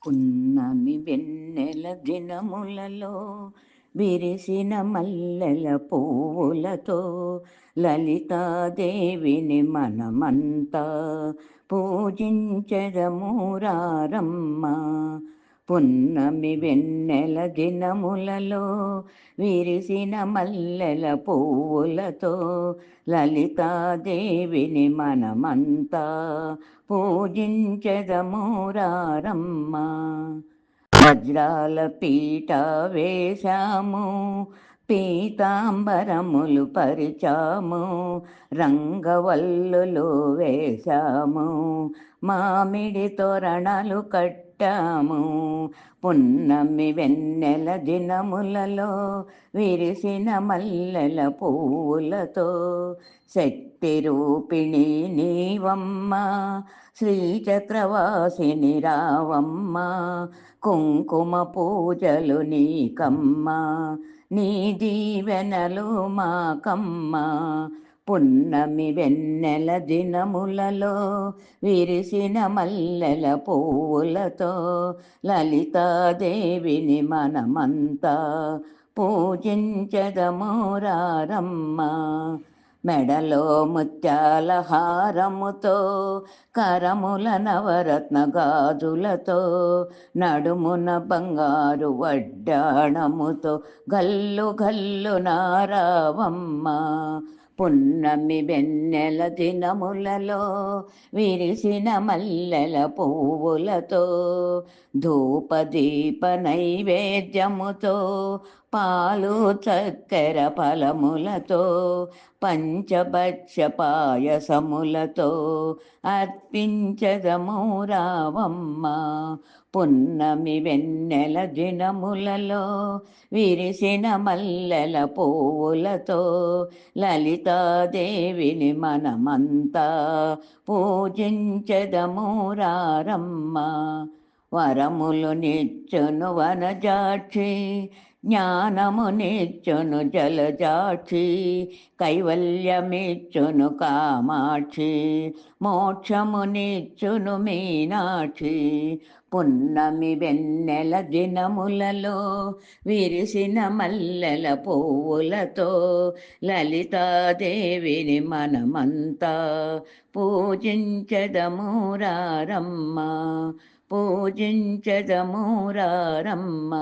పున్నమి వెన్నెల దినములలో విరిసిన మల్లెల పువ్వులతో లలితాదేవిని మనమంతా పూజించెదమురారమ్మ. పున్నమి వెన్నెల దినములలో విరిసిన మల్లెల పువ్వులతో లలితాదేవిని మనమంతా పూజించెదమురారమ్మ. వజ్రాల పీట వేశాము, పీతాంబరములు పరిచాము, రంగవల్లులు వేశాము, మామిడి తోరణాలు కట్టాము. పున్నమి వెన్నెల దినములలో విరిసిన మల్లెల పువ్వులతో శక్తి రూపిణి నీవమ్మ, శ్రీచక్రవాసిని రావమ్మ, కుంకుమ పూజలు నీకమ్మ, నీ దీవెనలు మాకమ్మ. పున్నమి వెన్నెల దినములలో విరిసిన మల్లెల పువ్వులతో లలితాదేవిని మనమంతా పూజించెదమురారమ్మ. మెడలో ముత్యాల హారముతో, కరముల నవరత్న గాజులతో, నడుమున బంగారు వడ్డాణముతో గల్లు గల్లు నారావమ్మ. పున్నమి వెన్నెల దినములలో విరిసిన మల్లెల పువ్వులతో ధూపదీప నైవేద్యముతో, పాలు చక్కెర ఫలములతో, పంచభక్ష పాయసములతో అర్పించదమురావమ్మ. పున్నమి వెన్నెల దినములలో విరిసిన మల్లెల పువ్వులతో లలితాదేవిని మనమంతా పూజించెదమురారమ్మ. వరములు నిచ్చును వనజాక్షి, జ్ఞానము నిచ్చును జలజాక్షి, కైవల్యమిచ్చును కామాక్షి, మోక్షము నిచ్చును మీనాక్షి. పున్నమి వెన్నెల దినములలో విరిసిన మల్లెల పువ్వులతో లలితాదేవిని మనమంతా పూజించెదమురారమ్మ, పూజించెదమురారమ్మ.